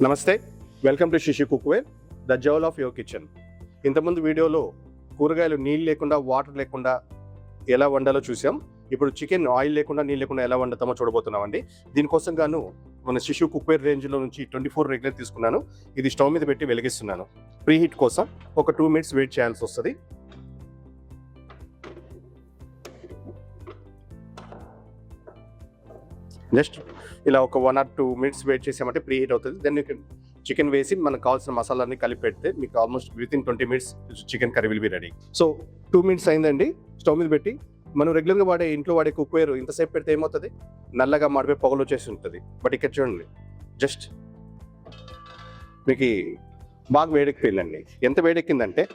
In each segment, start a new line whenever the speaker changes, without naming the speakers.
నమస్తే, welcome to శిశు cookware, the joule of your kitchen. ఇంతకుముందు వీడియోలో కూరగాయలు నీళ్ళు లేకుండా, వాటర్ లేకుండా ఎలా వండాలో చూసాం. ఇప్పుడు చికెన్ ఆయిల్ లేకుండా, నీళ్ళు లేకుండా ఎలా వండుతామో చూడబోతున్నామండి. దీనికోసం గాను మన శిశు కుక్వేర్ రేంజ్లో నుంచి 24 రెగ్యులర్ తీసుకున్నాను. ఇది స్టవ్ మీద పెట్టి వెలిగిస్తున్నాను. ప్రీ హీట్ కోసం ఒక 2 minutes వెయిట్ చేయాల్సి వస్తుంది. జస్ట్ ఇలా ఒక 1 or 2 minutes వెయిట్ చేసామంటే ప్రీ హీట్ అవుతుంది. దెన్ యూ కెన్ చికెన్ వేసి మనకు కావాల్సిన మసాలాన్ని కలిపి పెడితే మీకు almost within 20 minutes chicken curry will be ready. So 2 minutes అయిందండి. స్టవ్ మీద పెట్టి మనం రెగ్యులర్గా ఇంట్లో వాడే కుక్వేర్ ఇంతసేపు పెడితే ఏమవుతుంది, నల్లగా మాడిపోయి పొగలు వచ్చేసి ఉంటుంది. బట్ ఇక్కడ చూడండి, జస్ట్ మీకు బాగా వేడెక్కిపోయిందండి. ఎంత వేడెక్కిందంటే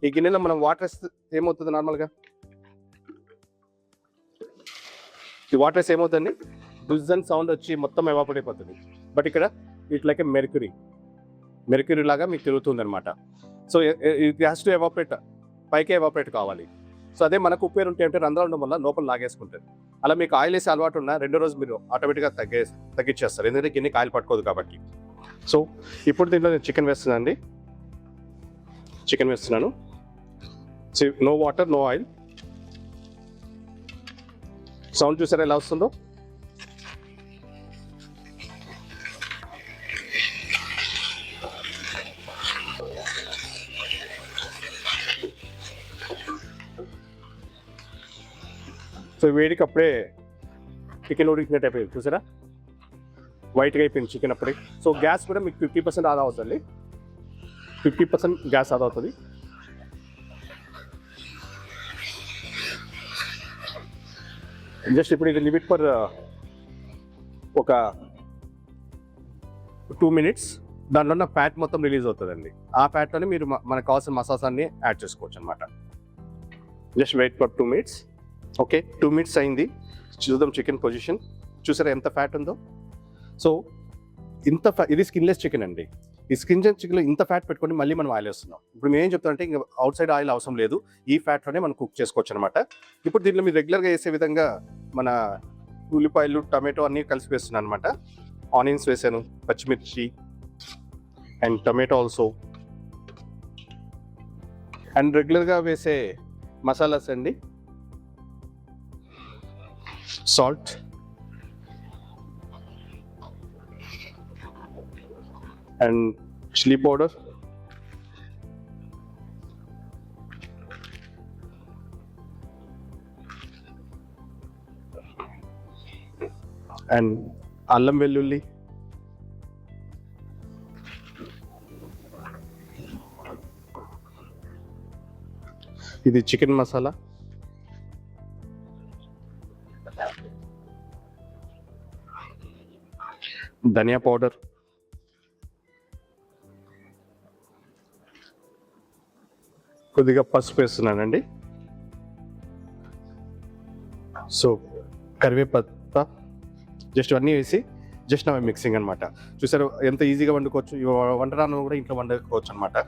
ఈ గిన్నెలో మనం వాటర్ వేస్తే ఏమవుతుంది, నార్మల్గా ఈ వాటర్ వేస్తే ఏమవుతుంది, డుజన్ సౌండ్ వచ్చి మొత్తం ఎవాపరేట్ అయిపోతుంది. బట్ ఇక్కడ ఇట్ లైక్ ఏ మెర్క్యూరీ లాగా మీకు తిరుగుతుంది అనమాట. So it has to evaporate, పైకే ఎవాపరేట్ కావాలి. సో అదే మనకు కుక్వేర్ ఉంటే అంటే రంధ్రాలు ఉండడం వల్ల లోపల లాగేసుకుంటుంది. అలా మీకు ఆయిల్ వేసే అలవాటు ఉన్నా రెండో రోజు మీరు ఆటోమేటిక్గా తగ్గించేస్తారు, ఎందుకంటే గిన్నెకి ఆయిల్ పట్టుకోదు కాబట్టి. సో ఇప్పుడు దీంట్లో నేను చికెన్ వేస్తున్నాను. No water, no oil. Sound చూసారా ఎలా వస్తుందో. సో వేడికి అప్పుడే చికెన్ ఉడికినట్టు అయిపోయింది, చూసారా, వైట్గా అయిపోయింది చికెన్ అప్పుడే. సో గ్యాస్ కూడా మీకు 50% ఆదా అవుతుంది. 50% గ్యాస్ ఆదా అవుతుంది. జస్ట్ ఇప్పుడు ఇది లిమిట్ ఫర్ ఒక 2 minutes. దాంట్లో ఉన్న ఫ్యాట్ మొత్తం రిలీజ్ అవుతుందండి. ఆ ఫ్యాట్లోనే మీరు మనకు కావాల్సిన మసాలాన్ని యాడ్ చేసుకోవచ్చు అనమాట. Just wait for 2 minutes. Okay, 2 minutes అయింది. చూద్దాం చికెన్ పొజిషన్. చూసారా ఎంత ఫ్యాట్ ఉందో. సో ఇది స్కిన్లెస్ చికెన్ అండి. ఈ స్కిన్లెస్ చికెన్లో ఇంత ఫ్యాట్ పెట్టుకొని మళ్ళీ మనం ఆయిల్ వేస్తున్నాం. ఇప్పుడు మేము ఏం చెప్తామంటే ఇంకా అవుట్ సైడ్ ఆయిల్ అవసరం లేదు, ఈ ఫ్యాట్లోనే మనం కుక్ చేసుకోవచ్చు అనమాట. ఇప్పుడు దీంట్లో మీరు రెగ్యులర్గా వేసే విధంగా మన ఉల్లిపాయలు, టమాటో అన్నీ కలిసి వేస్తున్నాను అనమాట. ఆనియన్స్ వేసాను, పచ్చిమిర్చి అండ్ టమాటో ఆల్సో, అండ్ రెగ్యులర్గా వేసే మసాలాస్ అండి, salt, and chilli powder, and అల్లం వెల్లుల్లి, ఇది చికెన్ మసాలా, ధనియా పౌడర్, కొద్దిగా పసుపు వేస్తున్నానండి. సో కరివేపత్త, జస్ట్ అన్నీ వేసి జస్ట్ నా మిక్సింగ్ అనమాట. చూసారు ఎంత ఈజీగా వండుకోవచ్చు. వంటరాను కూడా ఇంట్లో వండుకోవచ్చు అనమాట.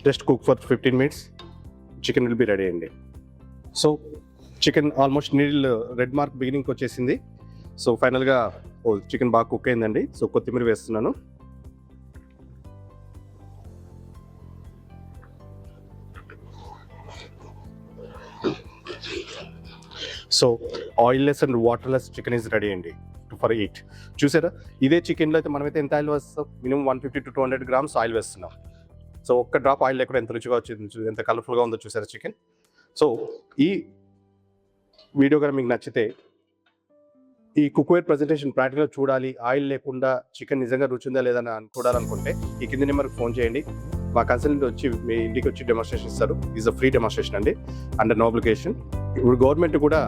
Just cook for 15 minutes. Chicken will be ready అండి. సో చికెన్ ఆల్మోస్ట్ నీళ్ళు రెడ్ మార్క్ బిగినింగ్కి వచ్చేసింది. సో ఫైనల్గా చికెన్ బాగా కుక్ అయిందండి. సో కొత్తిమీర వేస్తున్నాను. So oilless and waterless chicken is ready అండి ఫర్ ఈట్. చూసారా, ఇదే చికెన్లో అయితే మనమైతే ఎంత ఆయిల్ వేస్తాం, మినిమం 150 to 200 grams ఆయిల్ వేస్తున్నాం. సో ఒక్క డ్రాప్ ఆయిల్ లేకుండా ఎంత రుచిగా వచ్చింది, ఎంత కలర్ఫుల్గా ఉందో చూసారా చికెన్. సో ఈ వీడియో కనుక మీకు నచ్చితే ఈ కుక్వేర్ ప్రజెంటేషన్ ప్రాక్టికల్గా చూడాలి, ఆయిల్ లేకుండా చికెన్ నిజంగా రుచి ఉందా లేదా అని చూడాలనుకుంటే ఈ కింది నెంబర్కి ఫోన్ చేయండి. మా కన్సల్టెంట్ వచ్చి మీ ఇంటికి వచ్చి డెమోన్స్ట్రేషన్ ఇస్తారు. ఈజ్ అ ఫ్రీ డెమోన్స్ట్రేషన్ అండి, అండర్ నో అబ్లిగేషన్. ఇప్పుడు గవర్నమెంట్ కూడా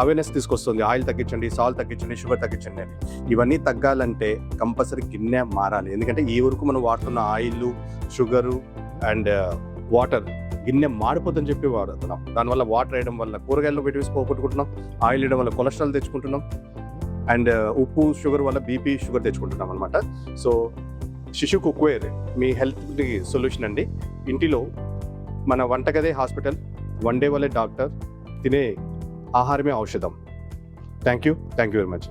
అవేర్నెస్ తీసుకొస్తుంది, ఆయిల్ తగ్గించండి, సాల్ట్ తగ్గించండి, షుగర్ తగ్గించండి అని. ఇవన్నీ తగ్గాలంటే కంపల్సరీ గిన్నె మారాలి. ఎందుకంటే ఈ వరకు మనం వాడుతున్న ఆయిల్, షుగరు అండ్ వాటర్ గిన్నె మాడిపోతుందని చెప్పి వాడుతున్నాం. దానివల్ల వాటర్ వేయడం వల్ల కూరగాయల్లో విటమిన్స్ పోగొట్టుకుంటున్నాం, ఆయిల్ వేయడం వల్ల కొలెస్ట్రాల్ తెచ్చుకుంటున్నాం, అండ్ ఉప్పు షుగర్ వల్ల బీపీ షుగర్ తెచ్చుకుంటున్నాం అనమాట. సో శిశు కుక్వేర్ మీ హెల్త్కి సొల్యూషన్ అండి. ఇంటిలో మన వంటగదే హాస్పిటల్, వన్ డే వల్లే డాక్టర్, తినే ఆహారమే ఔషధం. Thank you very much.